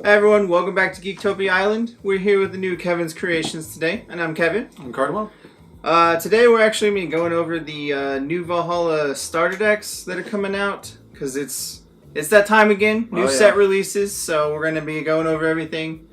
Hey everyone, welcome back to Geektopia Island. We're here with the new Kevin's Kreations today, and I'm Kevin. I'm Cardinal. Today we're actually going to be going over the new Valhalla starter decks that are coming out, because it's that time again, new set releases, so we're going to be going over everything.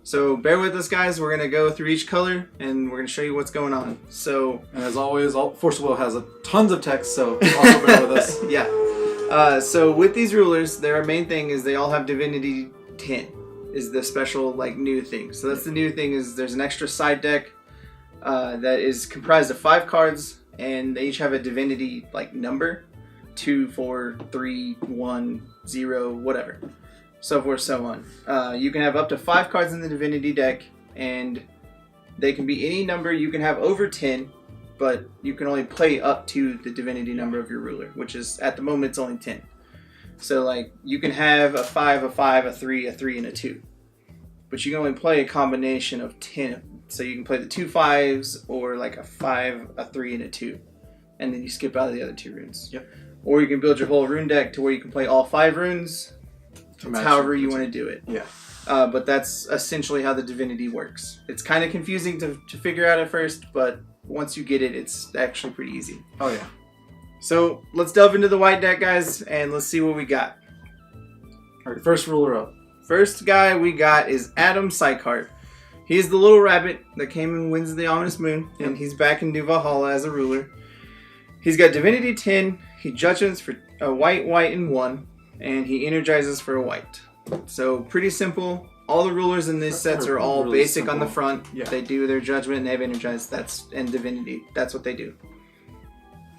So bear with us guys, we're going to go through each color, and we're going to show you what's going on. So, and as always, Force of Will has tons of text, so also bear with us. Yeah. So with these rulers, their main thing is they all have Divinity 10 is the special new thing. So that's the new thing, is there's an extra side deck that is comprised of 5 cards, and they each have a Divinity number, 2, 4, 3, 1, 0, whatever, so forth, so on. You can have up to 5 cards in the Divinity deck, and they can be any number. You can have over 10, but you can only play up to the Divinity number of your ruler, which is, at the moment, it's only 10. So, you can have a 5, a 3, and a 2. But you can only play a combination of 10. So you can play the 2 5s, or a 5, a 3, and a 2. And then you skip out of the other 2 runes. Yep. Or you can build your whole rune deck to where you can play all 5 runes. It's however you want to do it. Yeah. But that's essentially how the Divinity works. It's kind of confusing to figure out at first, but once you get it, it's actually pretty easy. Oh, yeah. So let's delve into the white deck, guys, and let's see what we got. All right, first ruler up. First guy we got is Adam Sykehart. He's the little rabbit that came in Winds of the Ominous Moon, and he's back in New Valhalla as a ruler. He's got Divinity 10, he judgments for a white, and 1, and he energizes for a white. So pretty simple. All the rulers in these sets are all really basic simple. On the front. Yeah. They do their judgment and they have energized, and Divinity. That's what they do.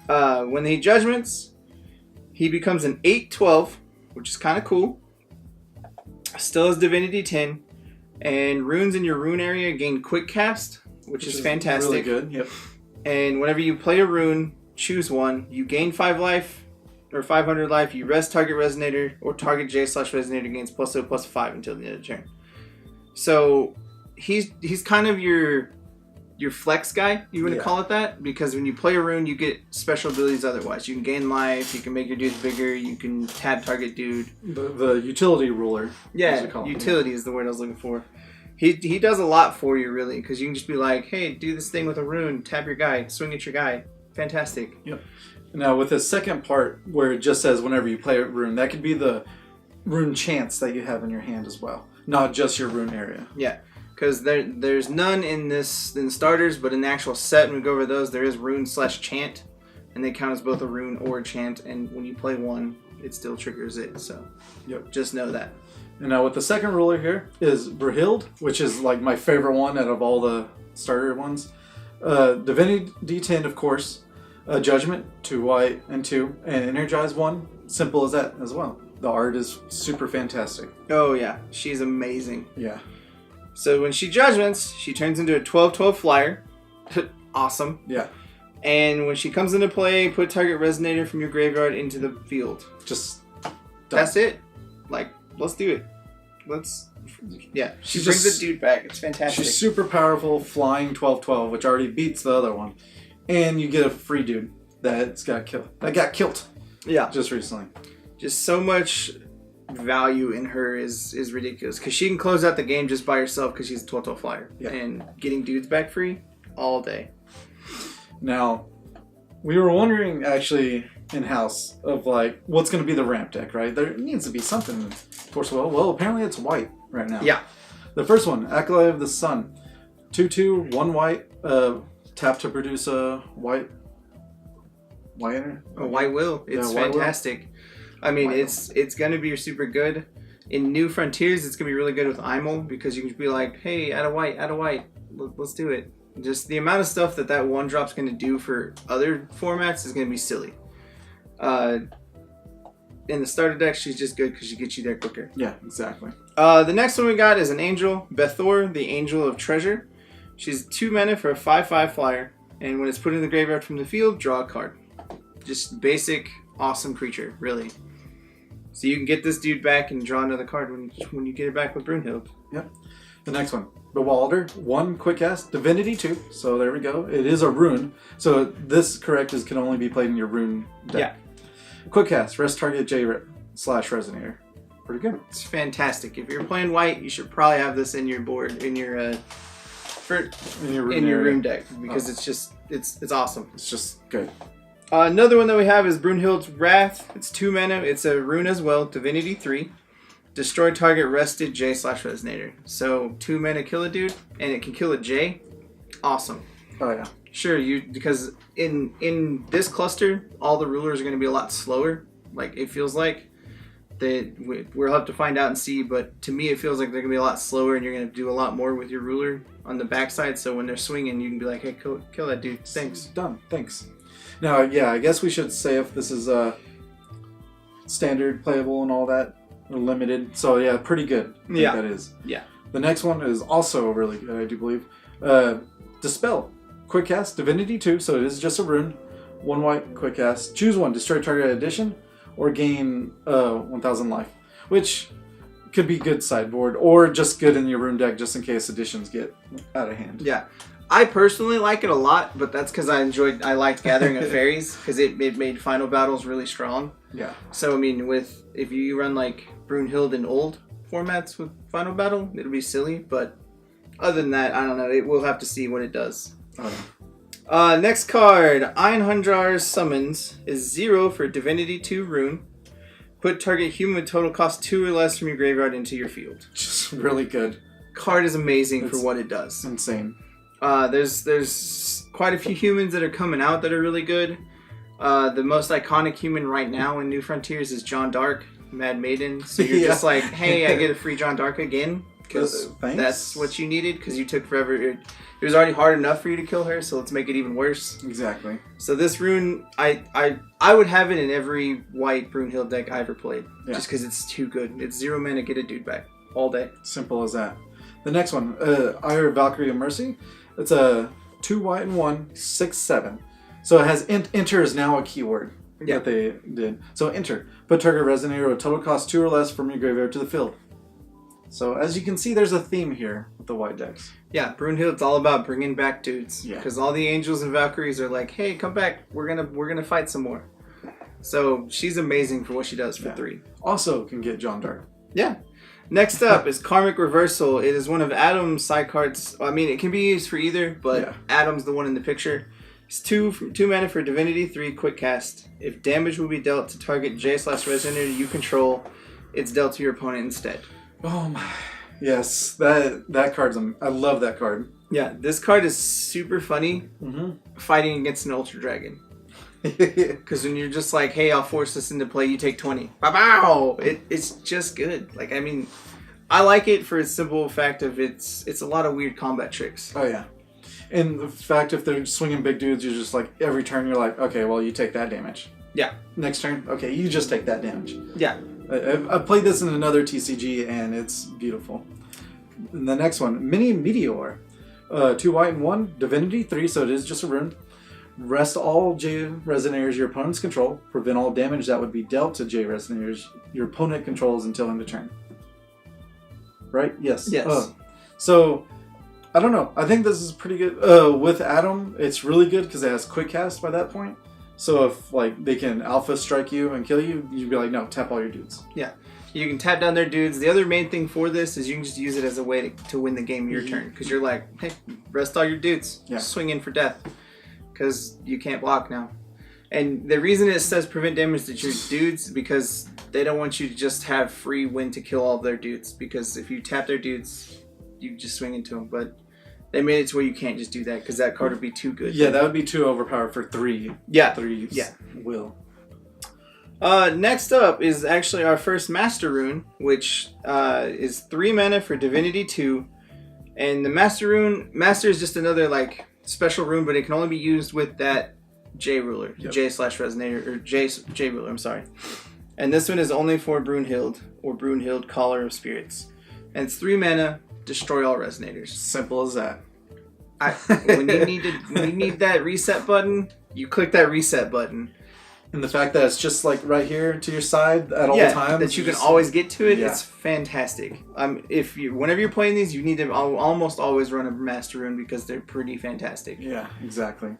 When he judgments, he becomes an 8/12, which is kind of cool. Still has Divinity 10, and runes in your rune area gain quick cast, which is fantastic. Really good. Yep. And whenever you play a rune, choose one. You gain 5 life or 500 life. You rest target resonator, or target J/resonator gains +0/+5 until the end of the turn. So he's kind of your flex guy, you want to call it that, because when you play a rune, you get special abilities otherwise. You can gain life, you can make your dudes bigger, you can tab target dude. The utility ruler. Yeah, utility is the word I was looking for. He does a lot for you, really, because you can just be like, hey, do this thing with a rune, tab your guy, swing at your guy. Fantastic. Yep. Now, with the second part, where it just says whenever you play a rune, that could be the rune chance that you have in your hand as well, not just your rune area. Yeah. Because there's none in the starters, but in the actual set, when we go over those, there is rune/chant, and they count as both a rune or a chant, and when you play one, it still triggers it, so just know that. And now with the second ruler here is Brunhilde, which is my favorite one out of all the starter ones. Divinity D10, of course, Judgment, 2 white and 2, and Energize 1, simple as that as well. The art is super fantastic. Oh yeah, she's amazing. Yeah. So when she judgments, she turns into a 12/12 flyer. Awesome. Yeah. And when she comes into play, put target resonator from your graveyard into the field. Just done. That's it. Let's do it. She brings the dude back. It's fantastic. She's super powerful, flying 12/12, which already beats the other one. And you get a free dude that got killed. Yeah. Just recently. Just so much value in her is ridiculous, because she can close out the game just by herself because she's a 12/12 flyer, and getting dudes back free all day. Now, we were wondering actually in-house of what's going to be the ramp deck, right? There needs to be something. Well, apparently it's white right now. Yeah. The first one, Acolyte of the Sun, 2/2, 1 white, tap to produce a white. A white will. It's fantastic. Will. I mean, it's going to be super good. In New Frontiers, it's going to be really good with Imel, because you can just be like, hey, add a white. Let's do it. Just the amount of stuff that 1-drop's going to do for other formats is going to be silly. In the starter deck, she's just good because she gets you there quicker. Yeah, exactly. The next one we got is an angel, Beth, the Angel of Treasure. She's 2 mana for a 5/5 flyer, and when it's put in the graveyard from the field, draw a card. Just basic, awesome creature, really. So you can get this dude back and draw another card when you get it back with Brunhilde. Yep. The next one, Bewilder, 1 quick cast, Divinity 2. So there we go. It is a rune. So this can only be played in your rune deck. Yeah. Quick cast, rest target J/Resonator. Pretty good. It's fantastic. If you're playing white, you should probably have this in your board, in your room deck, because it's awesome. It's just good. Another one that we have is Brunhilde's Wrath. It's 2 mana. It's a rune as well. Divinity 3. Destroy target rested J/Resonator. So 2 mana, kill a dude, and it can kill a J. Awesome. Oh yeah. Sure, because in this cluster, all the rulers are going to be a lot slower. Like, it feels like. We'll have to find out and see, but to me it feels like they're going to be a lot slower, and you're going to do a lot more with your ruler on the backside, so when they're swinging, you can be like, hey, kill that dude. Thanks. Done. Thanks. Now, yeah, I guess we should say if this is standard playable and all that, or limited. So, yeah, pretty good. I think that is. Yeah. The next one is also really good, I do believe. Dispel. Quick cast, Divinity 2, so it is just a rune. 1 white, quick cast. Choose one, destroy target addition, or gain 1,000 life. Which could be good sideboard, or just good in your rune deck just in case additions get out of hand. Yeah. I personally like it a lot, but that's because I liked Gathering of Fairies, because it made final battles really strong. Yeah. So, I mean, if you run like Brunhilde in old formats with final battle, it'll be silly, but other than that, I don't know. We'll have to see what it does. Next card, Einhundrar's Summons is 0 for Divinity 2 Rune. Put target human with total cost 2 or less from your graveyard into your field. Just really good. Card is amazing for what it does. Insane. There's quite a few humans that are coming out that are really good. The most iconic human right now in New Frontiers is John Dark, Mad Maiden. So you're just like, hey, I get a free John Dark again. Because that's what you needed, because you took forever. It was already hard enough for you to kill her, so let's make it even worse. Exactly. So this rune, I would have it in every white Brunhilde deck I ever played, just because it's too good. It's 0 mana, get a dude back all day. Simple as that. The next one, Ire Valkyrie of Mercy. It's a 2 white and 1, 6/7. So it has enter is now a keyword that they did. So enter. Put target resonator with total cost 2 or less from your graveyard to the field. So, as you can see, there's a theme here with the white decks. Yeah, Brunhilde's all about bringing back dudes. Yeah. Because all the angels and Valkyries are like, hey, come back. We're gonna fight some more. So, she's amazing for what she does for 3. Also can get John Dark. Yeah. Next up is Karmic Reversal. It is one of Adam's side cards. I mean, it can be used for either, but Adam's the one in the picture. It's 2 mana for Divinity 3, quick cast. If damage will be dealt to target J/Resonator you control, it's dealt to your opponent instead. Oh my, yes, that card's, I love that card. Yeah, this card is super funny fighting against an Ultra Dragon. Because when you're just like, hey, I'll force this into play, you take 20. Bow! It's just good. Like, I mean, I like it for its simple fact of it's a lot of weird combat tricks. Oh yeah. And the fact if they're swinging big dudes, you're just like, every turn you're like, okay, well, you take that damage. Yeah. Next turn, okay, you just take that damage. Yeah. I played this in another TCG, and it's beautiful. And the next one, Mini Meteor. 2 white and 1, Divinity 3, so it is just a rune. Rest all J Resonators your opponents control. Prevent all damage that would be dealt to J Resonators your opponent controls until end of turn. Right? Yes. Yes. So, I don't know. I think this is pretty good. With Adam, it's really good because it has quick cast by that point. So if like they can alpha strike you and kill you, you'd be like, no, tap all your dudes. Yeah. You can tap down their dudes. The other main thing for this is you can just use it as a way to win the game your turn. Because you're like, hey, rest all your dudes. Yeah. Swing in for death. Because you can't block now. And the reason it says prevent damage to your dudes is because they don't want you to just have free win to kill all of their dudes. Because if you tap their dudes, you just swing into them. But they made it to where you can't just do that because that card would be too good. Yeah, that would be too overpowered for 3. Yeah. 3 will. Next up is actually our first Master Rune, which is 3 mana for Divinity 2. And the Master is just another like special rune, but it can only be used with that J ruler, J/Resonator, or J ruler, I'm sorry. And this one is only for Brunhilde, or Brunhilde Caller of Spirits. And it's 3 mana, destroy all Resonators. Simple as that. When you need that reset button, you click that reset button. And the fact that it's just like right here to your side at all times. That you can always get to it, it's fantastic. Whenever you're playing these, you need to almost always run a Master Rune because they're pretty fantastic. Yeah, exactly.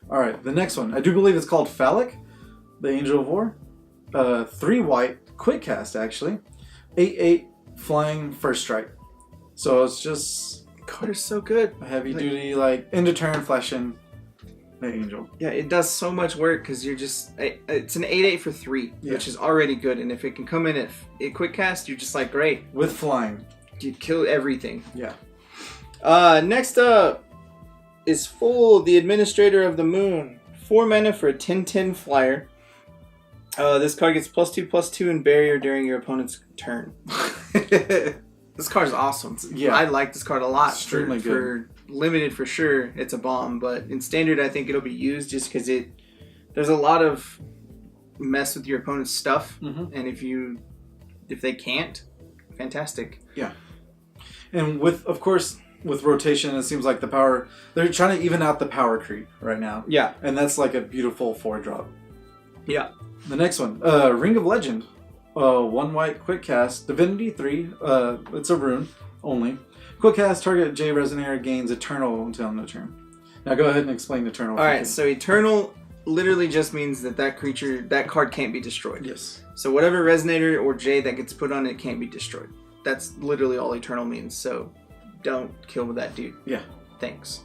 Alright, the next one. I do believe it's called Phallic, the Angel of War. 3 white, quick cast actually. 8/8 flying first strike. So it's just Card is so good. a heavy duty, like end of turn flashing the angel. Yeah, it does so much work because you're just... It's an 8/8 for 3, which is already good. And if it can come in at quick cast, you're just like, great. With flying. You kill everything. Yeah. Next up is Full, the Administrator of the Moon. 4 mana for a 10/10 flyer. This card gets +2/+2 and barrier during your opponent's turn. This card is awesome. Yeah. I like this card a lot. Extremely good. For limited, for sure, it's a bomb. But in standard, I think it'll be used just because there's a lot of mess with your opponent's stuff. Mm-hmm. And if they can't, fantastic. Yeah. And with rotation, it seems like they're trying to even out the power creep right now. Yeah. And that's like a beautiful 4-drop. Yeah. The next one, Ring of Legend. 1 white, quick cast, Divinity 3, it's a rune only. Quick cast, target J Resonator gains Eternal until end of turn. Now go ahead and explain Eternal. Alright, so Eternal literally just means that card can't be destroyed. Yes. So whatever Resonator or J that gets put on it can't be destroyed. That's literally all Eternal means, so don't kill that dude. Yeah. Thanks.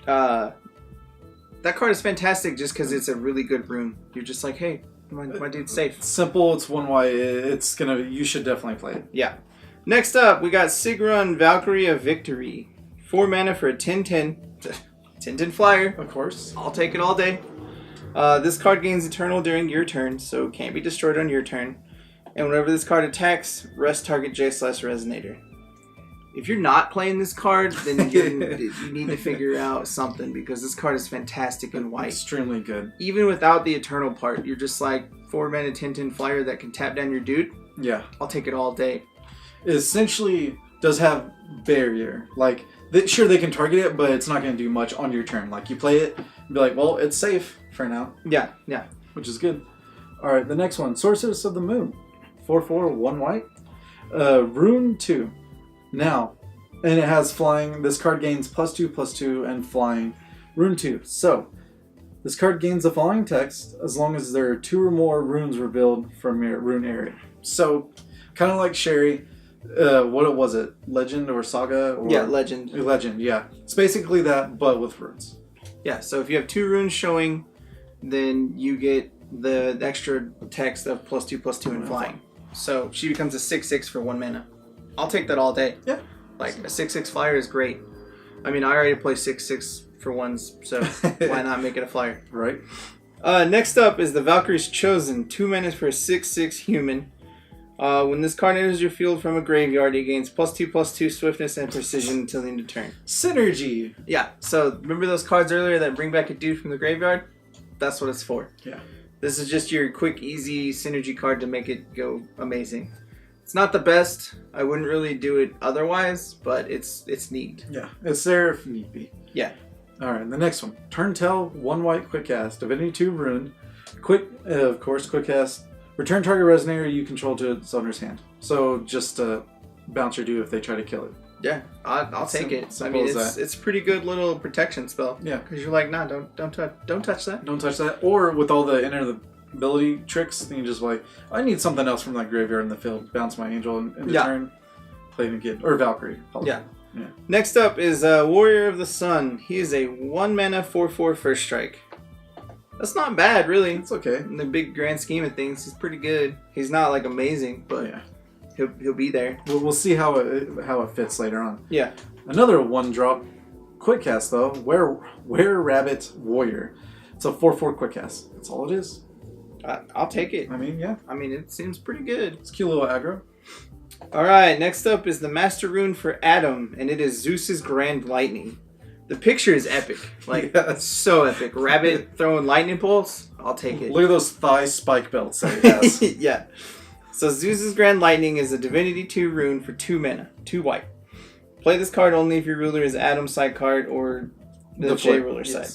That card is fantastic just because it's a really good rune. You're just like, hey, my dude's safe. Simple, it's 1 white, you should definitely play it. Yeah. Next up, we got Sigrun, Valkyrie of Victory. 4 mana for a 10/10. 10/10 flyer. Of course. I'll take it all day. This card gains Eternal during your turn, so can't be destroyed on your turn. And whenever this card attacks, rest target J/Resonator. If you're not playing this card, then you need to figure out something, because this card is fantastic in white. Extremely good. Even without the Eternal part, you're just like 4 mana 10/10 flyer that can tap down your dude. Yeah. I'll take it all day. It essentially does have barrier. Like, sure, they can target it, but it's not going to do much on your turn. Like, you play it and be like, well, it's safe for now. Yeah, yeah. Which is good. Alright, the next one. Sorceress of the Moon. 4/4, 1 white. Rune 2. Now, and it has flying. This card gains +2/+2 and flying. Rune 2. So, this card gains the following text as long as there are 2 or more runes revealed from your rune area. So, kind of like Sherry. What was it? Legend or Saga? Or Yeah, Legend. Legend, yeah. It's basically that, but with runes. Yeah, so if you have 2 runes showing, then you get the extra text of +2/+2 and flying. So she becomes a 6/6 for 1 mana. I'll take that all day. Yeah. Like, a 6/6 flyer is great. I mean, I already play 6/6 for ones, so why not make it a flyer? Right. Next up is the Valkyrie's Chosen. 2 mana for a 6/6 human. When this card enters your field from a graveyard, it gains +2/+2 swiftness and precision until the end of turn. Synergy. Yeah, so remember those cards earlier that bring back a dude from the graveyard? That's what it's for. Yeah. This is just your quick, easy synergy card to make it go amazing. It's not the best. I wouldn't really do it otherwise, but it's neat. Yeah, it's there if need be. Yeah. Alright, the next one. Turn Tell, 1 white, quick cast. Divinity 2 rune. Quick cast. Return target Resonator you control to its owner's hand. So just bounce your dude if they try to kill it. Yeah, I'll take it. I Simple mean, as it's a pretty good little protection spell. Yeah. Because you're like, nah, don't touch that. Don't touch that. Or with all the ability tricks, then you just like, I need something else from that graveyard in the field. Bounce my angel in the turn. Play it again. Or Valkyrie. Yeah. Next up is Warrior of the Sun. He is a 1 mana 4/4 first strike. That's not bad, really. It's okay. In the big grand scheme of things, he's pretty good. He's not like amazing, but yeah, he'll be there. We'll see how it fits later on. Yeah. Another 1-drop quick cast though. Were Rabbit Warrior. It's a 4/4 quick cast. That's all it is. I'll take it. I mean, yeah. I mean, it seems pretty good. It's cute little aggro. All right. Next up is the Master Rune for Adam, and it is Zeus's Grand Lightning. The picture is epic. Like, it's so epic. Rabbit throwing lightning bolts. I'll take it. Look at those thigh spike belts that he has. Yeah. So Zeus's Grand Lightning is a Divinity 2 rune for 2 mana, 2 white. Play this card only if your ruler is Adam's side card or the J-Ruler side.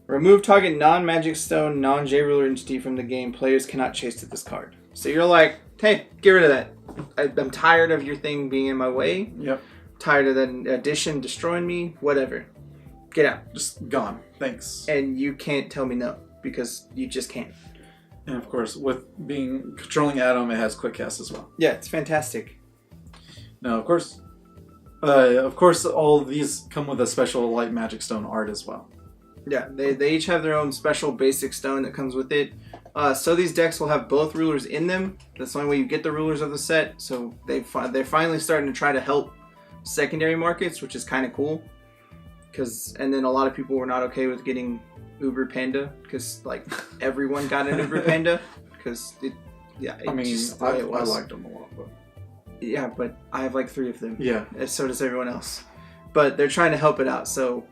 Remove target non-magic stone, non-J-Ruler entity from the game. Players cannot chase to this card. So you're like, hey, get rid of that. I'm tired of your thing being in my way. Yep. Tired of that addition destroying me. Whatever. Get out. Just gone. Thanks. And you can't tell me no, because you just can't. And of course, with being controlling Adam, it has quick cast as well. Yeah, it's fantastic. Now, of course, all of these come with a special light magic stone art as well. Yeah, they each have their own special basic stone that comes with it. So these decks will have both rulers in them. That's the only way you get the rulers of the set. So they're finally starting to try to help secondary markets, which is kind of cool. And then a lot of people were not okay with getting Uber Panda because like everyone got an Uber Panda because I liked them a lot, but yeah, but I have like 3 of them. Yeah, and so does everyone else. But they're trying to help it out. So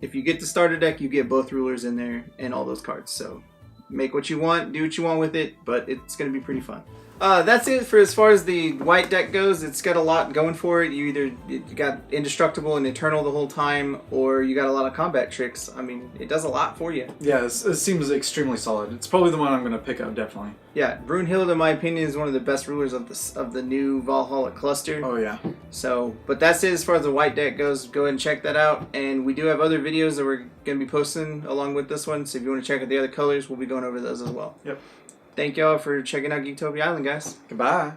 if you get the starter deck, you get both rulers in there and all those cards. So make what you want, do what you want with it, but it's going to be pretty fun. That's it for as far as the white deck goes. It's got a lot going for it. You got indestructible and eternal the whole time, or you got a lot of combat tricks. I mean, it does a lot for you. Yeah, it seems extremely solid. It's probably the one I'm going to pick up, definitely. Yeah, Brunhilde, in my opinion, is one of the best rulers of the new Valhalla cluster. Oh yeah. So, but that's it as far as the white deck goes. Go ahead and check that out. And we do have other videos that we're going to be posting along with this one. So if you want to check out the other colors, we'll be going over those as well. Yep. Thank y'all for checking out Geektopia Island, guys. Goodbye.